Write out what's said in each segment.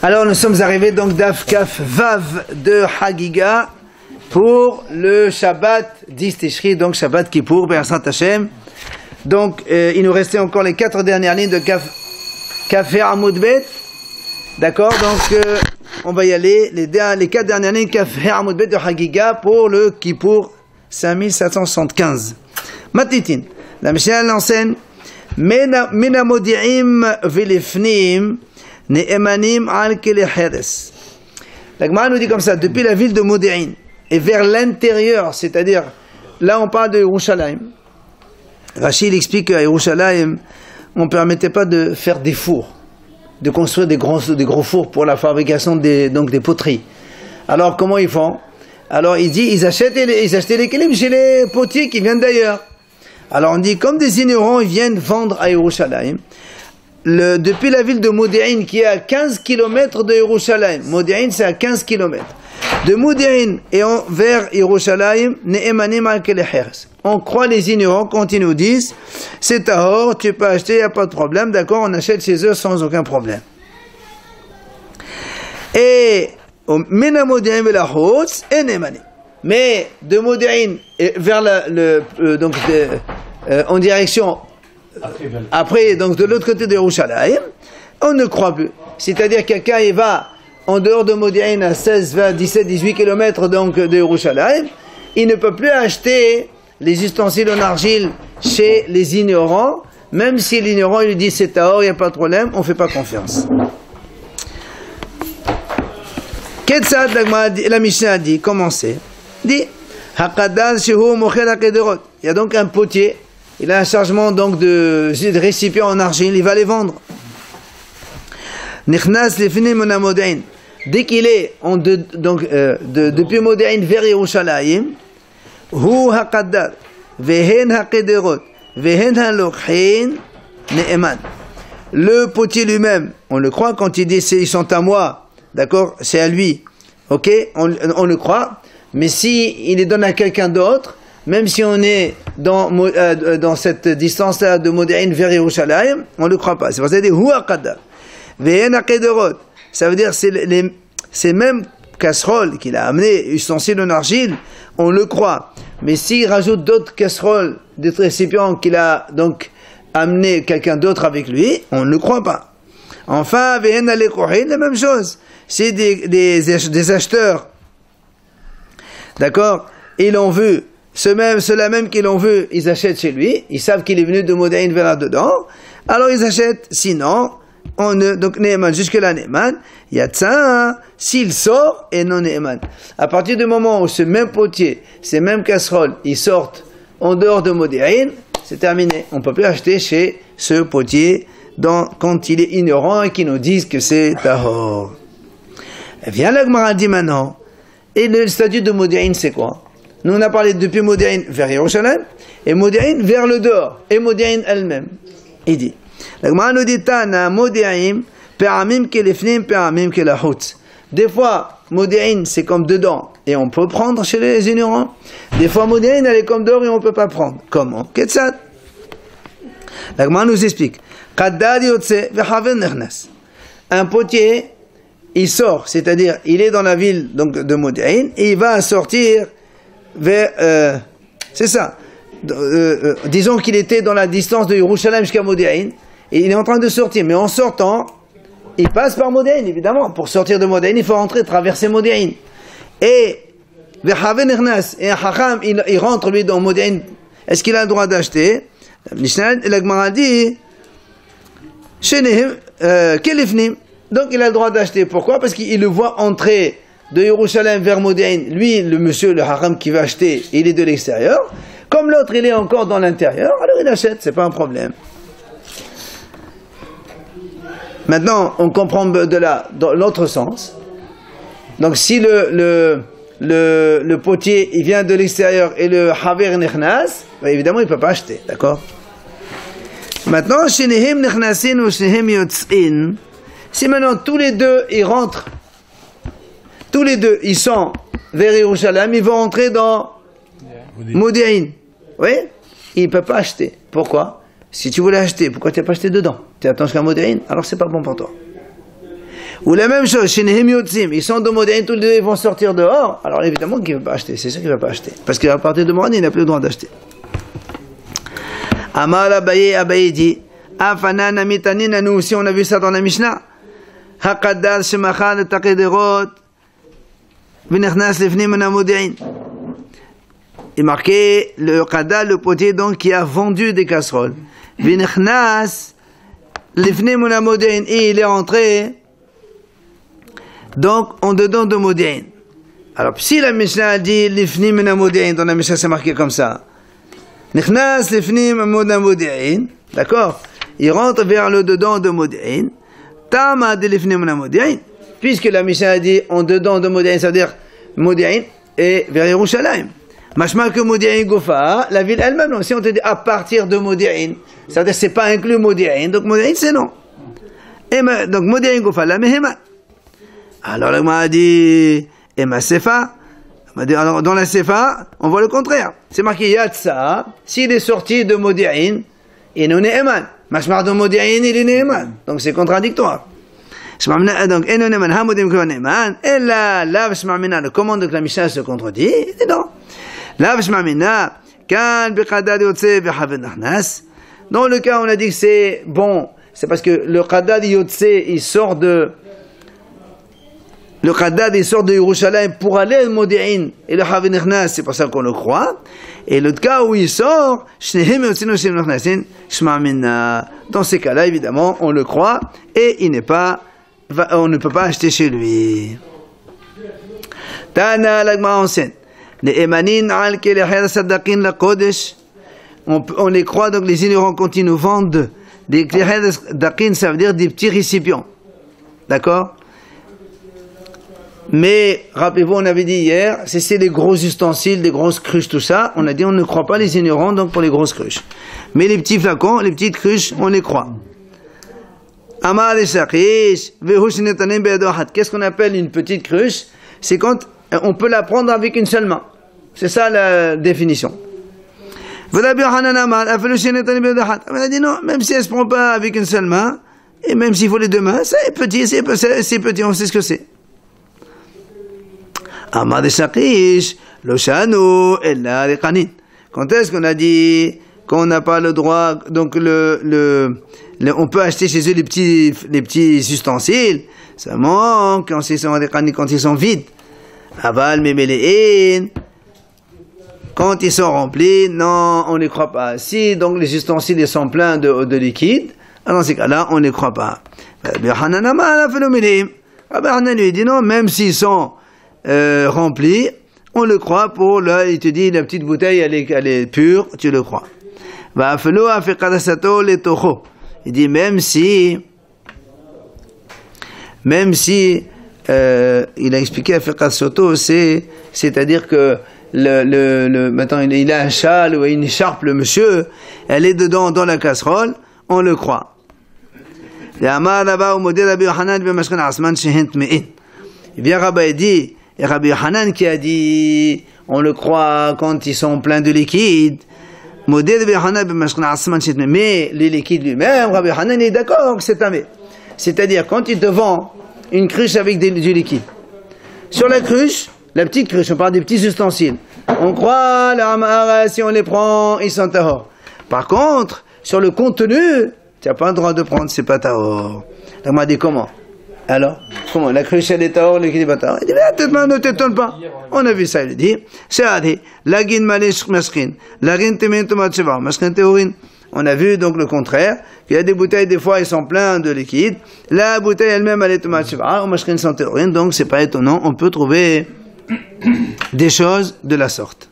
Alors nous sommes arrivés donc d'Af Kaf Vav de Hagiga pour le Shabbat 10 Tishri, donc Shabbat Kippour, Be'asrat Hashem. Donc il nous restait encore les 4 dernières lignes de Kaf Amud Bet. D'accord, donc on va y aller, les 4 dernières lignes Kaf Amud Bet de Hagiga pour le Kippour 5775. Matitin, la Mishnah l'enseigne Mina Modi'im Vilifnim Ne'emanim al Kele Heres. La Gemara nous dit comme ça, depuis la ville de Modi'in et vers l'intérieur, c'est-à-dire, là on parle de Yerushalayim. Rachid explique qu'à Yerushalayim, on ne permettait pas de faire des fours, de construire des gros fours pour la fabrication des poteries. Alors comment ils font? Alors il dit, ils achetaient les kelim chez les potiers qui viennent d'ailleurs. Alors on dit, comme des ignorants, ils viennent vendre à Yerushalayim. Depuis la ville de Modi'in, qui est à 15 km de Yerushalayim. Modi'in, c'est à 15 km. De Modi'in et vers Yerushalayim, Ne'emanim al Kele Heres. On croit les ignorants quand ils nous disent, c'est tahor, tu peux acheter, il n'y a pas de problème, d'accord, on achète chez eux sans aucun problème. Et, Mena Modi'in velachotz, et Ne'emanim. Mais de Modi'in vers en direction après, donc de l'autre côté de Yerushalayim, on ne croit plus. C'est-à-dire quelqu'un il va en dehors de Modi'in à 16, 20, 17, 18 km donc de Yerushalayim, il ne peut plus acheter les ustensiles en argile chez les ignorants, même si l'ignorant lui dit c'est tahor, il n'y a pas de problème, on ne fait pas confiance. Ketzad, la Mishnah a dit, comment c'est? Dit, Hakadal shehu mochel hakederot. Il y a donc un potier. Il a un chargement donc de récipients en argile, il va les vendre. Nichnas lefnim mona Modi'in. Dès qu'il est depuis Modi'in vers Yerushalayim, hu haqaddar, vehen haqederot, vehen halokhin ne'eman. Le potier lui-même, on le croit quand il dit ils sont à moi, d'accord, c'est à lui, ok, on le croit. Mais si il les donne à quelqu'un d'autre, même si on est dans cette distance-là de Modi'in vers Yerushalayim, on ne le croit pas. C'est pour ça qu'il dit Hu haqaddar. Ve'en haqederot. Ça veut dire ces mêmes casseroles qu'il a amenées, ustensiles en argile, on le croit. Mais s'il rajoute d'autres casseroles, des récipients qu'il a donc amené quelqu'un d'autre avec lui, on ne le croit pas. Enfin, ve'en halekohin, la même chose. C'est des acheteurs, d'accord, ils l'ont vu. Ceux-là même qui l'ont vu, ils achètent chez lui, ils savent qu'il est venu de Modi'in vers là-dedans, alors ils achètent, sinon, donc Ne'eman, jusque-là Ne'eman, Yatsa, s'il sort, et non Ne'eman. À partir du moment où ce même potier, ces mêmes casseroles, ils sortent en dehors de Modi'in, c'est terminé. On ne peut plus acheter chez ce potier quand il est ignorant et qu'il nous dise que c'est tahor. Viens la Gemara dit maintenant, et le statut de Modi'in c'est quoi? Nous, on a parlé depuis Modi'in vers Yerushalayim, et Modi'in vers le dehors, et Modi'in elle-même. Il dit, la Gemara nous dit, Tana, Modi'in, pe'amim kelefnim, pe'amim kelahutz. Des fois, Modi'in, c'est comme dedans, et on peut prendre chez les ignorants. Des fois, Modi'in, elle est comme dehors, et on ne peut pas prendre. Comment? Ketzad. La Gemara nous explique, Kaddad yotze, ve'haven nechnas. Un potier, il sort, c'est-à-dire, il est dans la ville donc, de Modi'in, et il va sortir vers, c'est ça, disons qu'il était dans la distance de Yerushalayim jusqu'à Modi'in, et il est en train de sortir, mais en sortant, il passe par Modi'in, évidemment, pour sortir de Modi'in, il faut rentrer, traverser Modi'in, et Ve'haven Ernas, et un Hacham, il rentre lui dans Modi'in, est-ce qu'il a le droit d'acheter? La Gemara dit, Shenehim, Kelifnim, donc il a le droit d'acheter, pourquoi? Parce qu'il le voit entrer de Yerushalayim vers Modi'in, lui, le monsieur, le haram qui va acheter, il est de l'extérieur. Comme l'autre, il est encore dans l'intérieur, alors il achète, c'est pas un problème. Maintenant, on comprend dans l'autre sens. Donc, si le potier, il vient de l'extérieur et le haver nechnas, évidemment, il ne peut pas acheter, d'accord? Maintenant, shenehim nechnasin ou shenehim yotzin, si maintenant tous les deux, ils rentrent, tous les deux, ils sont vers Yerushalayim, ils vont entrer dans Modi'in. Oui? Il ne peut pas acheter. Pourquoi? Si tu voulais acheter, pourquoi tu n'as pas acheté dedans? Tu attends jusqu'à Modi'in, alors c'est pas bon pour toi. Ou la même chose, chez Nehim Yotzim, ils sont de Modéin, tous les deux, ils vont sortir dehors. Alors évidemment qu'il ne va pas acheter, c'est sûr qu'il ne va pas acheter. Parce qu'à partir de Moran, il n'a plus le droit d'acheter. Amar Abaye dit, Afanan Amitanin, nous aussi on a vu ça dans la Mishnah. Haqaddad Shemachal Taqederot, Vinechnas Lefnim Modéin. Il est marqué le Qadda, le potier donc qui a vendu des casseroles. Vinechnas Lefnim Modéin, et il est rentré donc en dedans de Modéin. Alors si la Mishnah dit Lefnim Modéin, dans la Mishnah c'est marqué comme ça. Nechnas Lefnim Modéin, d'accord? Il rentre vers le dedans de Modéin. Tama de Lefnim Modéin, puisque la Mishnah a dit en dedans de Modéin, ça veut dire Modéin et vers Yerushalayim. Machma que Modéin Gofa, la ville elle-même, non. Si on te dit à partir de Modéin, ça veut dire c'est pas inclus Modéin, donc Modéin c'est non. Et donc Modéin Gofa, la Mehema. Alors la m'a dit, et ma Sefa, alors dans la Sefa, on voit le contraire. C'est marqué Yatsa, s'il est sorti de Modéin, il n'est Eman. Machma de Modéin, il est Eman. Donc c'est contradictoire. Donc, et là, le comment donc la Mishnah se contredit? Et non. Dans le cas où on a dit que c'est bon, c'est parce que le Qadad Yotse, il sort de Yerushalayim pour aller à Modéin, et le Havin Nechnas, c'est pour ça qu'on le croit. Et l'autre cas où il sort, dans ces cas-là, évidemment, on le croit, et on ne peut pas acheter chez lui. Tana l'agma enseigne. On les croit, donc les ignorants continuent nous vendent des dakin, ça veut dire des petits récipients. D'accord? Mais, rappelez-vous, on avait dit hier, c'est les gros ustensiles, des grosses cruches, tout ça. On a dit on ne croit pas les ignorants, donc pour les grosses cruches. Mais les petits flacons, les petites cruches, on les croit. Qu'est-ce qu'on appelle une petite cruche? C'est quand on peut la prendre avec une seule main. C'est ça la définition. On a dit non, même si elle ne se prend pas avec une seule main, et même s'il faut les deux mains, c'est petit, on sait ce que c'est. Quand est-ce qu'on a dit qu'on n'a pas le droit, donc on peut acheter chez eux les petits ustensiles, seulement quand ils sont vides. Aval memelein, quand ils sont remplis, non, on ne croit pas. Si donc les ustensiles sont pleins de liquide, alors dans ces cas-là, on ne croit pas. Rabbi Hanan lui dit non, même s'ils sont remplis, on le croit pour là, il te dit la petite bouteille elle est pure, tu le crois. Il dit même si il a expliqué à Fiqh Soto, c'est-à-dire que maintenant il a un châle ou une écharpe, le monsieur, elle est dedans dans la casserole, on le croit. Il vient Rabbi Hanan qui a dit on le croit quand ils sont pleins de liquide. Mais les liquides lui-même, Rabbi Hanan est d'accord que c'est un mais. C'est-à-dire quand il te vend une cruche avec du liquide. Sur la cruche, la petite cruche, on parle des petits ustensiles. On croit, si on les prend, ils sont tahor. Par contre, sur le contenu, tu n'as pas le droit de prendre, c'est pas tahor. On m'a dit comment? Alors, comment? La cruche elle est tahor, le liquide est pas tahor. Il dit, ne t'étonne pas. On a vu ça, il dit. C'est adi, lagin malish maskrin, lagin temen tomat sheva, maskrin théorin. On a vu donc le contraire, qu'il y a des bouteilles, des fois, ils sont pleins de liquide. La bouteille elle-même, elle est tomate sheva, ou mashkin sans théorine, donc c'est pas étonnant, on peut trouver des choses de la sorte.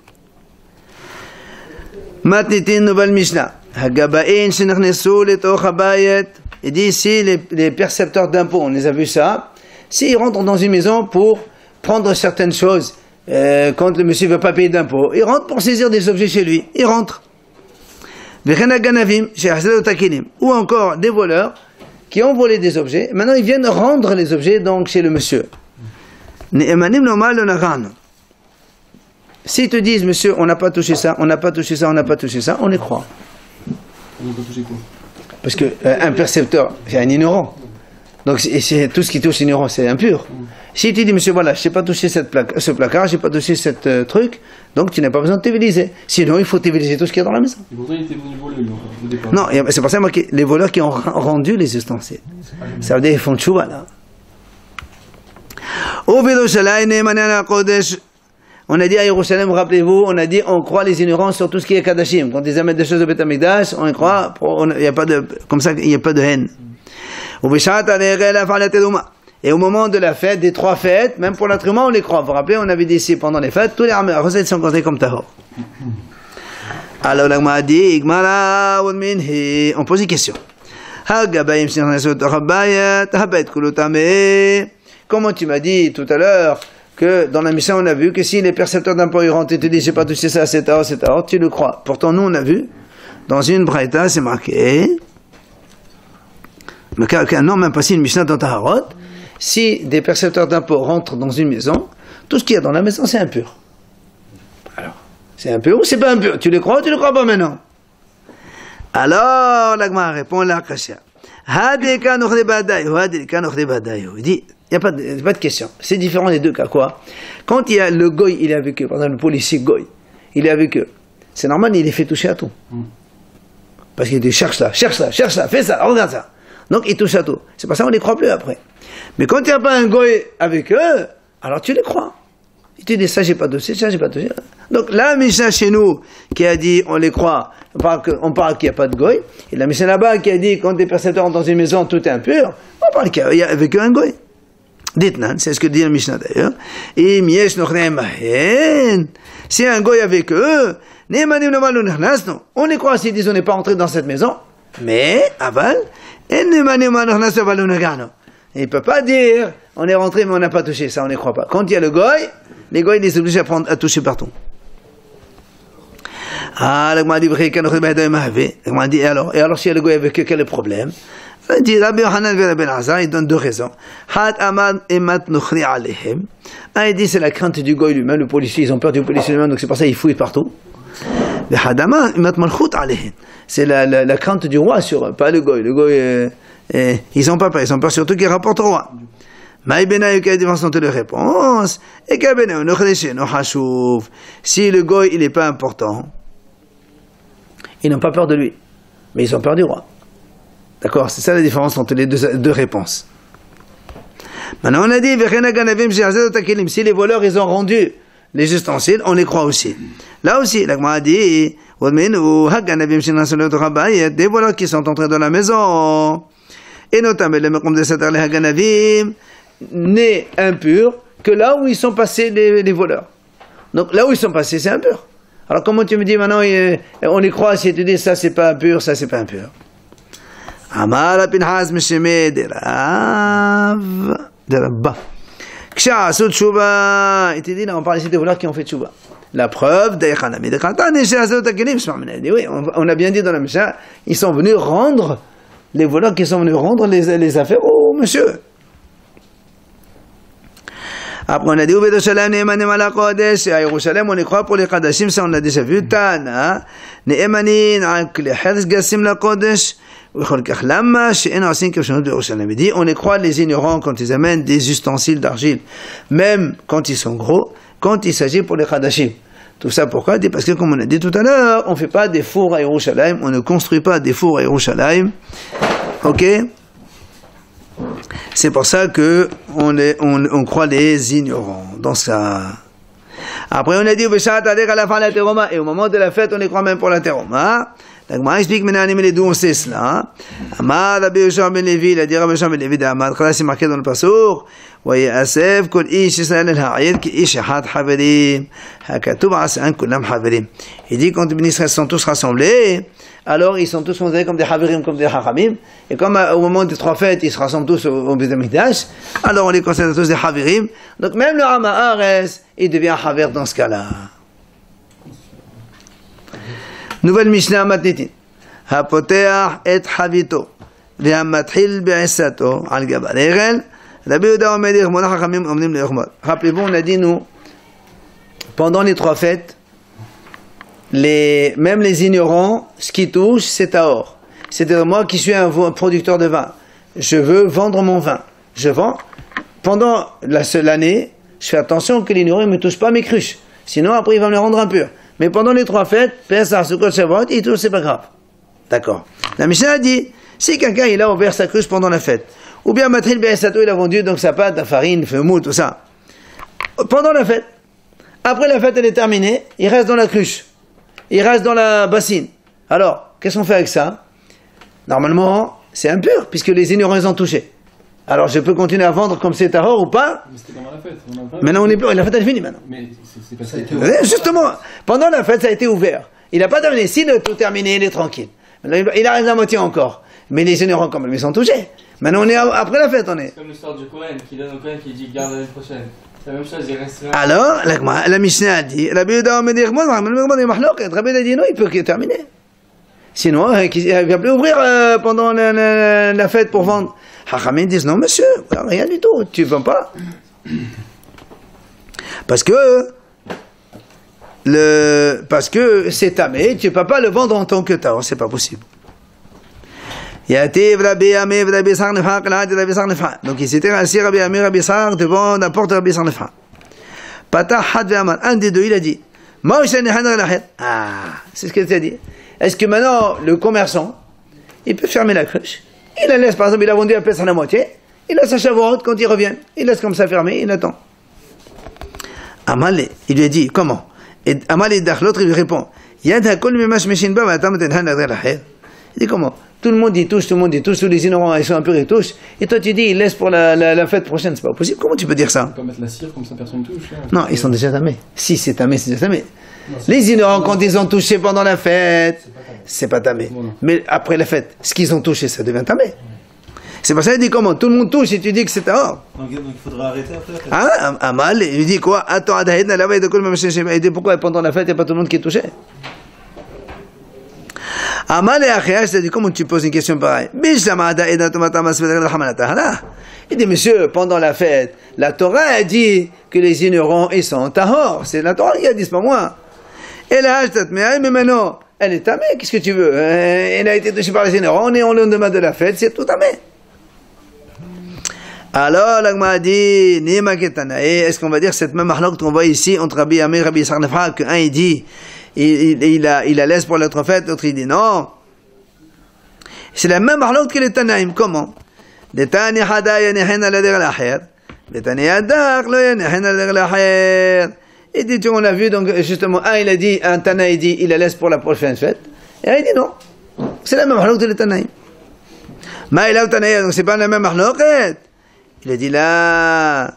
Matnitin nouvelle Mishnah. Hagaba'in shenachnesu letoch habayet. Il dit ici, les percepteurs d'impôts, on les a vu ça, s'ils rentrent dans une maison pour prendre certaines choses, quand le monsieur ne veut pas payer d'impôts, ils rentrent pour saisir des objets chez lui, ils rentrent. Ou encore des voleurs qui ont volé des objets, maintenant ils viennent rendre les objets donc chez le monsieur. S'ils te disent monsieur on n'a pas touché ça, on n'a pas touché ça, on n'a pas touché ça, on les croit. On n'a pas touché quoi? Parce que un percepteur c'est un ignorant. Donc tout ce qui touche l'ignorant, c'est impur. Si tu dis, monsieur, voilà, je ne sais pas toucher ce placard, je n'ai pas touché ce truc, donc tu n'as pas besoin de téviliser. Sinon, il faut téviliser tout ce qu'il y a dans la maison. Et pourtant, il était venu voler, lui, au départ. Non, c'est pour ça que les voleurs qui ont rendu les ustensiles. Ça veut dire qu'ils font tchouva, là. On a dit à Yerushalem, rappelez-vous, on a dit, on croit les ignorants sur tout ce qui est Kadashim. Quand ils amènent des choses au Beth Amikdash, on y croit, il n'y a pas de, comme ça, il n'y a pas de haine. Et au moment de la fête, des 3 fêtes, même pour l'attroupement, on les croit. Vous vous rappelez, on avait dit ici pendant les fêtes, tous les recettes sont comptées comme tahor. Alors, l'agma a dit, on pose une question. Comment tu m'as dit tout à l'heure que dans la mission on a vu que si les percepteurs d'impôts rentrent et te disent j'ai pas touché ça à cette heure, tu le crois. Pourtant nous on a vu dans une braïta c'est marqué non même pas si une Mishnah dans Taharot, si des percepteurs d'impôts rentrent dans une maison, tout ce qu'il y a dans la maison c'est impur. Alors c'est impur ou c'est pas impur? Tu le crois ou tu le crois pas maintenant? Alors l'agma répond la kasha. Il dit il n'y a pas de question. C'est différent les deux cas. Quoi? Quand il y a le goy, il est avec eux. Par exemple, le policier goy, il est avec eux. C'est normal, il les fait toucher à tout. Parce qu'il dit cherche ça, fais ça, regarde ça. Donc il touche à tout. C'est pour ça qu'on ne les croit plus après. Mais quand il n'y a pas un goy avec eux, alors tu les crois. Il te dit ça, j'ai pas touché, ça, j'ai pas touché. Donc la Mishnah chez nous qui a dit on les croit, on parle qu'il n'y a pas de goy. Et la Mishnah là-bas qui a dit quand des percepteurs entrent dans une maison, tout est impur, on parle qu'il y a avec eux un goy. Dites-nan, c'est ce que dit la Mishnah d'ailleurs. Et miesh nochnem si un goy avec eux, on les croit s'ils disent on n'est pas entré dans cette maison, mais aval, il ne peut pas dire on est rentré mais on n'a pas touché, ça on ne croit pas. Quand il y a le goy, les goy ils sont obligés à toucher partout. Ah, l'agma dit et alors si il y a le goy avec eux, quel est le problème? Il dit Rabbi Yochanan et Rabbi Elazar, il donne 2 raisons. Il dit c'est la crainte du goy lui-même, le policier, ils ont peur du policier lui-même, donc c'est pour ça qu'ils fouillent partout. C'est la crainte du roi sur eux, pas le goy. Le goy, ils n'ont pas peur, ils ont peur surtout qu'ils rapportent au roi. De réponse. Si le goy il n'est pas important, ils n'ont pas peur de lui, mais ils ont peur du roi. D'accord, c'est ça la différence entre les deux réponses. Maintenant on a dit si les voleurs ils ont rendu les ustensiles, on les croit aussi. Là aussi, la Gemara a dit des voleurs qui sont entrés dans la maison, et notamment les nés impurs, que là où ils sont passés les voleurs. Donc là où ils sont passés, c'est impur. Alors comment tu me dis maintenant on les croit si tu dis ça c'est pas impur, ça c'est pas impur? Amar Pinhas Mesheme de Rabba. Kshasu Tshuva. Il te dit, là, on parle ici des voleurs qui ont fait Tshuva. La preuve, oui, on a bien dit dans la Mishnah, ils sont venus rendre, les voleurs qui sont venus rendre les affaires au monsieur. Après, on a dit, à Yerushalem, on y croit pour les Kadashim, ça on l'a déjà vu. Tana, Ne'emanin, les Herz Gassim la Kodesh. On les croit les ignorants quand ils amènent des ustensiles d'argile, même quand ils sont gros, quand il s'agit pour les Kadashim. Tout ça pourquoi? Parce que comme on a dit tout à l'heure, on ne fait pas des fours à Yerushalayim, on ne construit pas des fours à Yerushalayim. Ok? C'est pour ça que on croit les ignorants dans ça. Après on a dit et au moment de la fête on les croit même pour la teroma. La Gemara explique maintenant d'où on sait cela. Amar Rabbi Yoshua ben Levi, il a dit Rabbi Yoshua ben Levi d'Amad, c'est marqué dans le passour. ויאסף כל איש ישראל אל העיר כאיש אחד חברים. הכתוב עשן כולם חברים. Il dit quand les ministres sont tous rassemblés, alors ils sont tous considérés comme des haverim, comme des hachamim. Et comme au moment des 3 fêtes, ils se rassemblent tous au Beth Amikdash, alors on les considère tous des haverim. Donc même le Am Haaretz, il devient haver dans ce cas-là. Nouvelle Mishnah Matnitin. הפותח את חביתו והמתחיל בעשתו על גב הרגל. Rappelez-vous, on a dit nous, pendant les 3 fêtes, même les ignorants, ce qui touche, c'est tahor. C'est-à-dire moi qui suis un producteur de vin, je veux vendre mon vin. Je vends. Pendant l'année, je fais attention que l'ignorant ne me touche pas mes cruches. Sinon, après, il va me les rendre impurs. Mais pendant les 3 fêtes, Pessah, Sukkot, Shavuot, il touche, c'est pas grave. D'accord. La Mishnah a dit, si quelqu'un, il a ouvert sa cruche pendant la fête, ou bien Matril Be'esato, il a vendu donc sa pâte, la farine, feu tout ça, pendant la fête. Après la fête, elle est terminée, il reste dans la cruche. Il reste dans la bassine. Alors, qu'est-ce qu'on fait avec ça? Normalement, c'est impur, puisque les ignorants les ont touchés. Alors, je peux continuer à vendre comme c'est tahor ou pas? Mais c'était pendant la fête. Maintenant, on est plus. La fête, elle est finie maintenant. Mais c'est parce que Justement, pendant la fête, ça a été ouvert. Il n'a pas terminé. S'il a tout terminé, il est tranquille. Maintenant, il arrive la moitié encore. Mais les ignorants, quand même, ils sont touchés. Maintenant, on est après la fête, on est. C'est comme l'histoire du Cohen, qui donne au Cohen qui dit garde l'année prochaine. C'est la même chose, il reste là. Alors, la Mishnah a dit, Rabbi Yehuda me dit, Rabbi Yehuda dit non, il peut terminer. Sinon, il ne va plus ouvrir pendant la fête pour vendre. Hachamim disent non, monsieur, rien du tout, tu ne vends pas. Parce que c'est tamé, tu ne peux pas le vendre en tant que tahor, c'est pas possible. Donc il s'était assis Rabbi Ami, Rabbi Sar devant la porte de Rabbi Sar Nefra. Un des deux, il a dit, c'est ce qu'il t'a dit. Est-ce que maintenant, le commerçant, il peut fermer la cruche? Il la laisse, par exemple, il a vendu à Pessah la moitié, il laisse sa Shavuot quand il revient. Il laisse comme ça fermé, il attend. Amalé, il lui a dit, comment? Et Amalé Dach, l'autre, il lui répond, il dit, comment? Tout le monde y touche, tous les ignorants, ils sont impurs, ils touchent. Et toi, tu dis, il laisse pour la fête prochaine, c'est pas possible. Comment tu peux dire ça? on peut mettre la cire comme ça personne touche. Hein. Non, ils sont déjà tamés. Si c'est tamé, c'est déjà tamé. Les ignorants, quand ils ont touché pendant la fête, c'est pas tamé. Mais après la fête, ce qu'ils ont touché, ça devient tamé. C'est pour ça qu'il dit comment? Tout le monde touche et tu dis que c'est tahor. Donc il faudra arrêter après. Ah, Amal, il dit quoi? Attends, il dit pourquoi pendant la fête, il n'y a pas tout le monde qui est touché? Amal et Achéa, il dit comment tu poses une question pareille? Il dit, monsieur, pendant la fête, la Torah a dit que les ignorants, ils sont tahor. C'est la Torah qui a dit, c'est pas moi. Et là, mais maintenant, elle est tamée, qu'est-ce que tu veux? Elle a été touchée par les ignorants, on est en lendemain de la fête, c'est tout tamé. Alors, l'agma a dit, Nima Ketanae, est-ce qu'on va dire cette même mahlok qu'on voit ici entre Rabbi Amir et Rabbi Sar Nefra, qu'un il dit, il la laisse pour l'autre fête, l'autre il dit non. C'est la même mahlok que les Tanaïm, comment? Les Tani Hada yanehen ala der l'acher, les Tani Hadar lo yanehen ala der l'acher. Il dit, on l'a vu, donc justement, il a dit, un Tana il dit, il la laisse pour la prochaine fête, et un il dit non. C'est la même mahlok que les Tanaïm. Ma il a Tanaïm, donc c'est pas la même mahlok. Il a dit là,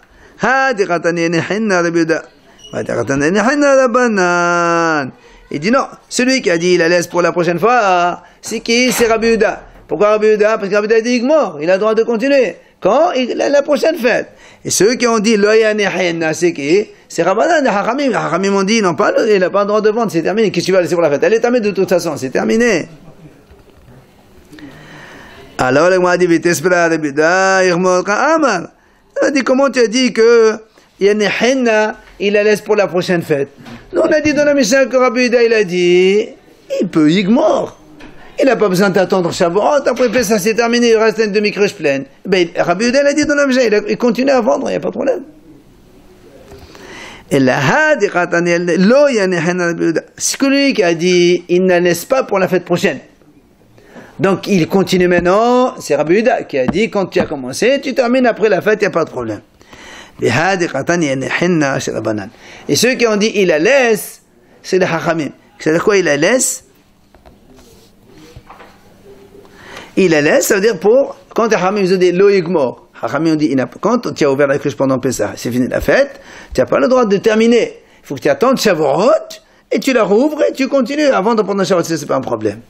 il dit non, celui qui a dit il la laisse pour la prochaine fois, c'est qui? C'est Rabbi Yehuda. Pourquoi Rabbi Yehuda? Parce que Rabbi Yehuda dit mort, il a le droit de continuer. Quand? La prochaine fête. Et ceux qui ont dit c'est qui? C'est Rabbanan, Hachamim. Hachamim ont dit non, il n'a pas le droit de vendre, c'est terminé. Qu'est-ce que tu vas laisser pour la fête? Elle est terminée de toute façon, c'est terminé. Alors, le m'a dit, il a dit, comment tu as dit que il la laisse pour la prochaine fête? Nous, on a dit dans la Mishnah que Rabbi Yehuda, il a dit, il peut Yigmor. Il n'a pas besoin d'attendre Shavuot, après ça c'est terminé, il reste une demi-cruche pleine. Ben, Rabbi Yehuda, il a dit dans la Mishnah, il continue à vendre, il n'y a pas de problème. Et là, c'est que lui qui a dit, il ne la laisse pas pour la fête prochaine. Donc il continue maintenant, c'est Rabbi Yehuda qui a dit, quand tu as commencé, tu termines après la fête, il n'y a pas de problème. Et ceux qui ont dit, il la laisse, c'est les Hachamim. C'est-à-dire quoi, il la laisse? Il la laisse, ça veut dire pour, quand les Hachamim ont dit, lo yigmor, Hachamim ont dit, quand tu as ouvert la cruche pendant Pessah, c'est fini la fête, tu n'as pas le droit de terminer. Il faut que tu attendes Shavuot, et tu la rouvres, et tu continues à vendre pendant Shavuot, c'est pas un problème.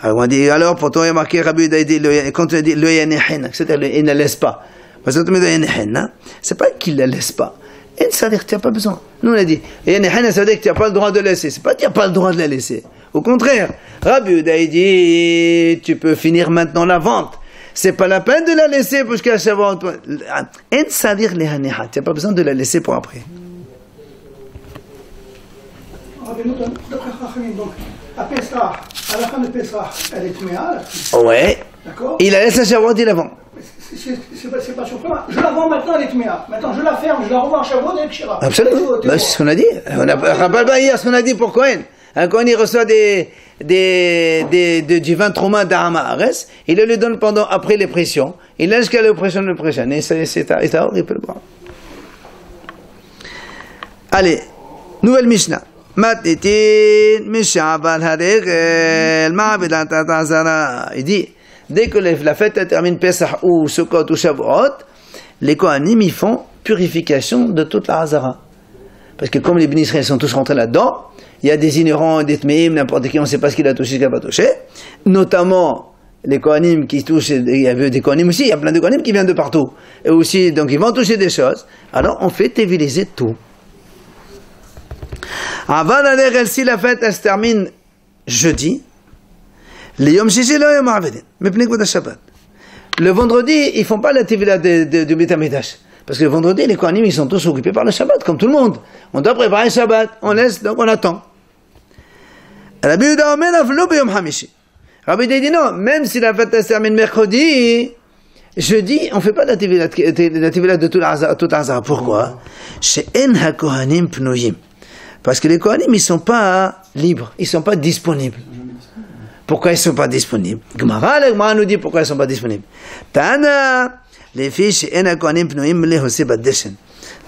Alors on dit, alors pourtant il y a marqué Rabbi Yehuda, quand tu as dit, lo yanehen, c'est-à-dire, il ne laisse pas. Parce que c'est pas qu'il ne la laisse pas. Et ça veut dire que tu n'as pas besoin. Nous on a dit, ça veut dire que tu n'as pas le droit de la laisser. C'est pas que tu n'as pas le droit de la laisser. Au contraire, Rabbi Yehuda il dit, tu peux finir maintenant la vente. C'est pas la peine de la laisser pour jusqu'à Shavuot. Ça veut dire tu n'as pas besoin de la laisser pour après. Donc, à Pessah, à la fin de Pessah, elle est tméa. Ouais. D'accord. Il la laisse à Shavuot, il la vend. C'est pas surprenant. Je la vends maintenant, elle est Tméa. Maintenant, je la ferme, je la revends à Shavuot avec Kshira. Absolument. C'est ce qu'on a dit. On rappelle pas hier ce qu'on a dit pour Cohen. Un Cohen, il reçoit du vin Trouma d'Aramahares, il le donne après les pressions. Il laisse jusqu'à l'oppression de l'oppression. Et c'est horrible, il peut le boire. Allez, nouvelle Mishnah. Il dit, dès que la fête termine Pesach ou Sukkot ou Shavuot, les Kohanim ils font purification de toute la Hazara. Parce que comme les Bnei Israël sont tous rentrés là-dedans, il y a des ignorants, des tmeim, n'importe qui, on ne sait pas ce qu'il a touché, ce qu'il n'a pas touché. Notamment les Kohanim qui touchent, il y avait des Kohanim aussi, il y a plein de Kohanim qui viennent de partout. Et aussi, donc ils vont toucher des choses. Alors on fait téviliser tout. Si la fête elle se termine jeudi, le vendredi, ils font pas la tévila du Beit HaMikdash. Parce que le vendredi, les Kohanim, ils sont tous occupés par le Shabbat, comme tout le monde. On doit préparer le Shabbat, on laisse, donc on attend. Rabbi Yehuda dit non, même si la fête se termine mercredi, jeudi, on ne fait pas la tévila de tout Hazara. Pourquoi? Parce que les Kohanim, ils ne sont pas libres, ils ne sont pas disponibles. Pourquoi ils ne sont pas disponibles? Gemara nous dit pourquoi ils ne sont pas disponibles. Tana, les filles,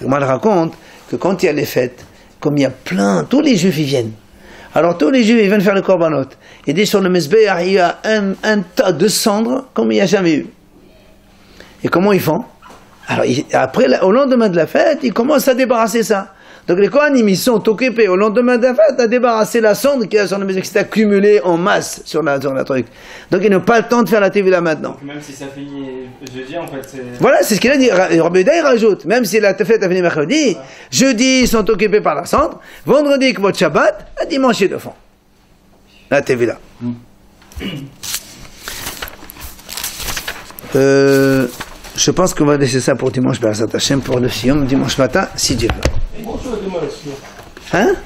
Gemara raconte que quand il y a les fêtes, comme il y a plein, tous les Juifs ils viennent. Alors tous les Juifs ils viennent faire le korbanot. Il dit sur le Mezbeach, il y a un tas de cendres comme il n'y a jamais eu. Et comment ils font? Alors après, au lendemain de la fête, ils commencent à débarrasser ça. Donc les Kohanim, ils sont occupés au lendemain de la fête à débarrasser la cendre qui est sur la maison, qui s'est accumulée en masse sur la truc. Donc ils n'ont pas le temps de faire la tévila maintenant. Donc, même si ça finit jeudi, en fait, c'est... Voilà, c'est ce qu'il a dit. Rabbi Yehuda, il rajoute, même si la fête a fini mercredi, jeudi, ils sont occupés par la cendre, vendredi, Kvot Shabbat, à dimanche, ils le font. La tévila. Je pense qu'on va laisser ça pour dimanche, pour le Siyum, dimanche matin, si Dieu veut. Hein?